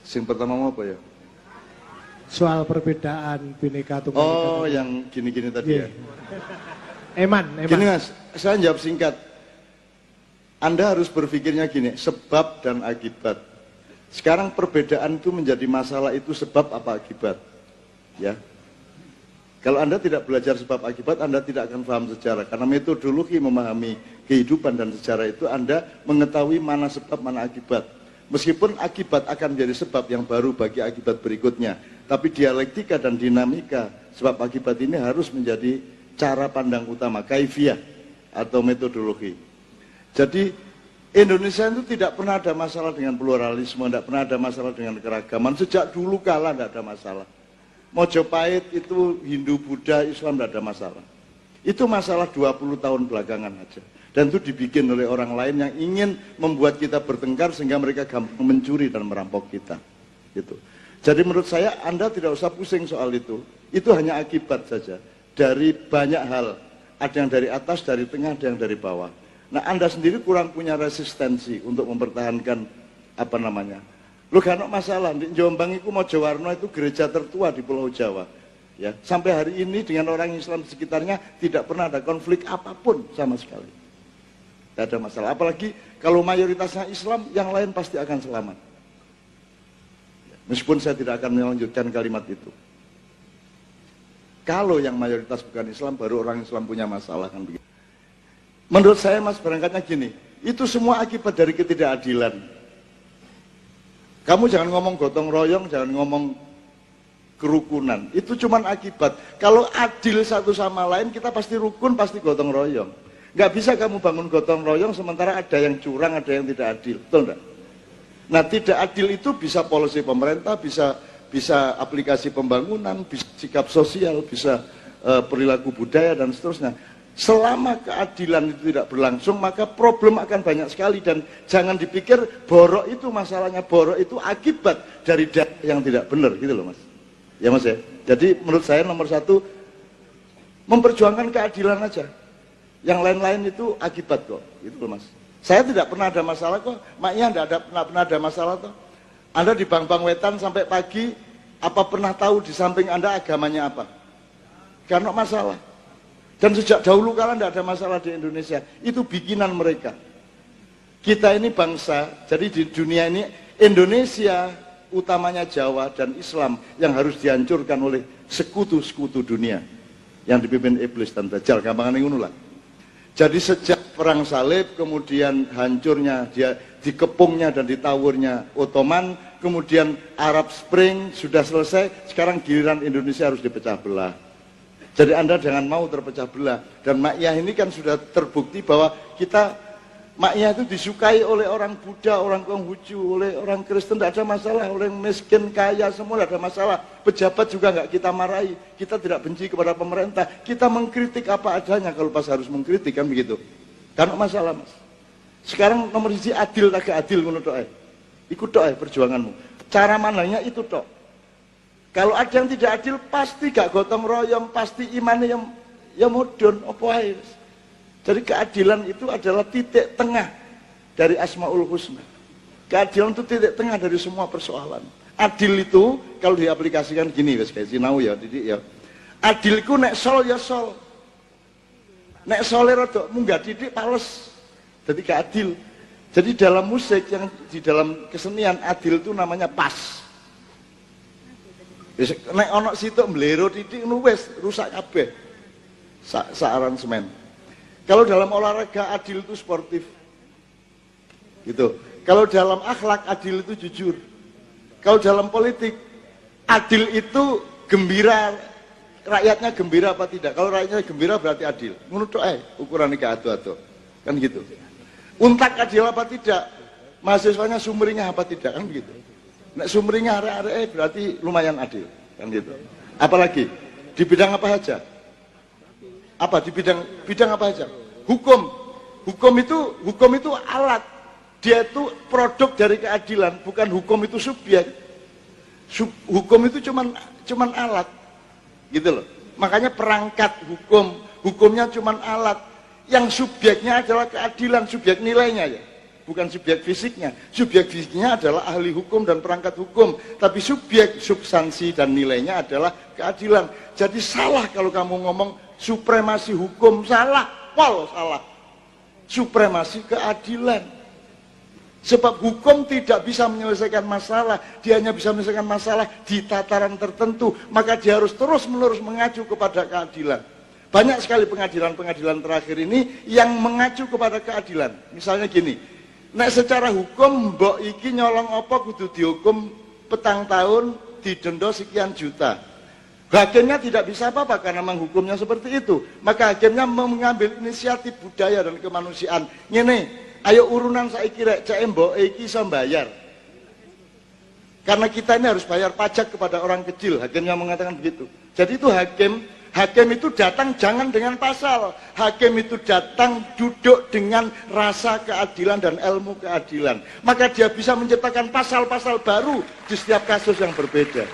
Sing pertama mau apa ya? Soal perbedaan Bhinneka Tunggal Ika. Oh, yang gini-gini tadi ya. Eman. Gini Mas, saya jawab singkat. Anda harus berpikirnya gini, sebab dan akibat. Sekarang perbedaan itu menjadi masalah, itu sebab apa akibat? Ya. Kalau Anda tidak belajar sebab akibat, Anda tidak akan paham sejarah. Karena metodologi memahami kehidupan dan sejarah itu Anda mengetahui mana sebab, mana akibat. Meskipun akibat akan menjadi sebab yang baru bagi akibat berikutnya. Tapi dialektika dan dinamika sebab akibat ini harus menjadi cara pandang utama, kaifiyah atau metodologi. Jadi Indonesia itu tidak pernah ada masalah dengan pluralisme, tidak pernah ada masalah dengan keragaman. Sejak dulu kala tidak ada masalah. Mojopahit itu Hindu, Buddha, Islam tidak ada masalah. Itu masalah 20 tahun belakangan aja. Dan itu dibikin oleh orang lain yang ingin membuat kita bertengkar sehingga mereka gampang mencuri dan merampok kita. Gitu. Jadi menurut saya Anda tidak usah pusing soal itu. Itu hanya akibat saja dari banyak hal. Ada yang dari atas, dari tengah, ada yang dari bawah. Nah Anda sendiri kurang punya resistensi untuk mempertahankan apa namanya. Lu gak ada masalah, di Jombang itu Mojowarno itu gereja tertua di Pulau Jawa. Ya, sampai hari ini dengan orang Islam di sekitarnya tidak pernah ada konflik apapun sama sekali. Tidak ada masalah, apalagi kalau mayoritasnya Islam, yang lain pasti akan selamat. Meskipun saya tidak akan melanjutkan kalimat itu. Kalau yang mayoritas bukan Islam, baru orang Islam punya masalah kan begitu. Menurut saya Mas, berangkatnya gini, itu semua akibat dari ketidakadilan. Kamu jangan ngomong gotong royong, jangan ngomong kerukunan. Itu cuman akibat. Kalau adil satu sama lain, kita pasti rukun, pasti gotong royong. Nggak bisa kamu bangun gotong royong sementara ada yang curang, ada yang tidak adil. Betul enggak? Nah, tidak adil itu bisa polisi pemerintah, bisa aplikasi pembangunan, bisa sikap sosial, bisa perilaku budaya dan seterusnya. Selama keadilan itu tidak berlangsung, maka problem akan banyak sekali. Dan jangan dipikir borok itu masalahnya, borok itu akibat dari data yang tidak benar, gitu loh Mas. Ya Mas ya. Jadi menurut saya nomor satu, memperjuangkan keadilan aja. Yang lain-lain itu akibat kok, gitu loh Mas. Saya tidak pernah ada masalah kok, maknya tidak pernah ada masalah kok. Anda di Bang Wetan sampai pagi, apa pernah tahu di samping Anda agamanya apa? Karena masalah. Dan sejak dahulu kala tidak ada masalah di Indonesia. Itu bikinan mereka. Kita ini bangsa, jadi di dunia ini Indonesia utamanya Jawa dan Islam yang harus dihancurkan oleh sekutu-sekutu dunia yang dipimpin iblis dan dajjal, gampangan ngono lah. Jadi sejak perang salib, kemudian hancurnya dia dikepungnya dan ditawurnya Ottoman, kemudian Arab Spring sudah selesai, sekarang giliran Indonesia harus dipecah belah. Jadi Anda jangan mau terpecah belah. Dan Makyah ini kan sudah terbukti bahwa kita, Makyah itu disukai oleh orang Buddha, orang Konghucu, oleh orang Kristen, tidak ada masalah. Oleh miskin, kaya, semua tidak ada masalah. Pejabat juga nggak kita marahi. Kita tidak benci kepada pemerintah. Kita mengkritik apa adanya kalau pas harus mengkritik, kan begitu. Karena masalah Mas. Sekarang nomor siji adil, tak adil, menurut doa. Ikut doa perjuanganmu. Cara mananya itu tok. Kalau ada yang tidak adil, pasti gak gotong royong, pasti imannya yang mudun, apa aja. Jadi keadilan itu adalah titik tengah dari Asmaul Husna. Keadilan itu titik tengah dari semua persoalan. Adil itu kalau diaplikasikan gini, guys, kayak sinau ya, didik ya. Adil itu nek sol ya sol, nek sole rodok munggah didik pales. Jadi keadil. Jadi dalam musik yang di dalam kesenian adil itu namanya pas. Nek ono situ mblero titik wis rusak kabeh. Aransemen. Kalau dalam olahraga adil itu sportif. Gitu. Kalau dalam akhlak adil itu jujur. Kalau dalam politik adil itu gembira, rakyatnya gembira apa tidak? Kalau rakyatnya gembira berarti adil. Menurut ukuran iki ado-ado. Kan gitu. Untak adil apa tidak? Mahasiswanya sumringah apa tidak? Kan begitu. Nek sumringah arek-arek berarti lumayan adil, kan gitu. Apalagi di bidang apa saja? Apa di bidang apa saja? Hukum itu alat. Dia itu produk dari keadilan, bukan hukum itu subjek. Hukum itu cuman alat. Gitu loh. Makanya perangkat hukumnya cuman alat. Yang subjeknya adalah keadilan, subjek nilainya ya. bukan subjek fisiknya. Subjek fisiknya adalah ahli hukum dan perangkat hukum, tapi subjek substansi dan nilainya adalah keadilan. Jadi salah kalau kamu ngomong supremasi hukum, salah, salah. Supremasi keadilan. Sebab hukum tidak bisa menyelesaikan masalah, dia hanya bisa menyelesaikan masalah di tataran tertentu, maka dia harus terus-menerus mengacu kepada keadilan. Banyak sekali pengadilan-pengadilan terakhir ini yang mengacu kepada keadilan. Misalnya gini, nek secara hukum mbok iki nyolong apa kudu dihukum petang tahun, didenda sekian juta. Hakimnya tidak bisa apa-apa karena memang hukumnya seperti itu. Maka hakimnya mengambil inisiatif budaya dan kemanusiaan. Ngene, ayo urunan saiki rek cek mbok iki iso bayar. Karena kita ini harus bayar pajak kepada orang kecil. Hakimnya mengatakan begitu. Jadi itu Hakim itu datang jangan dengan pasal. Hakim itu datang duduk dengan rasa keadilan dan ilmu keadilan. Maka dia bisa menciptakan pasal-pasal baru di setiap kasus yang berbeda.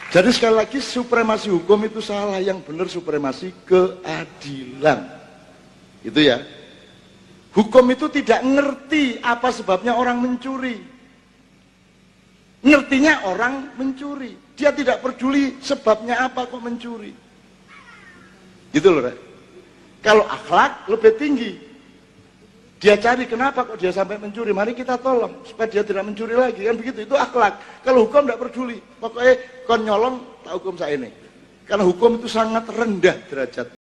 Jadi sekali lagi supremasi hukum itu salah, yang benar supremasi keadilan. Itu ya. Hukum itu tidak ngerti apa sebabnya orang mencuri. Ngertinya orang mencuri. Dia tidak peduli sebabnya apa kok mencuri. Gitu loh, Rek. Kalau akhlak lebih tinggi. Dia cari kenapa kok dia sampai mencuri. Mari kita tolong supaya dia tidak mencuri lagi. Kan begitu, itu akhlak. Kalau hukum tidak peduli. Pokoknya kon nyolong tak hukum saya ini. Karena hukum itu sangat rendah derajat.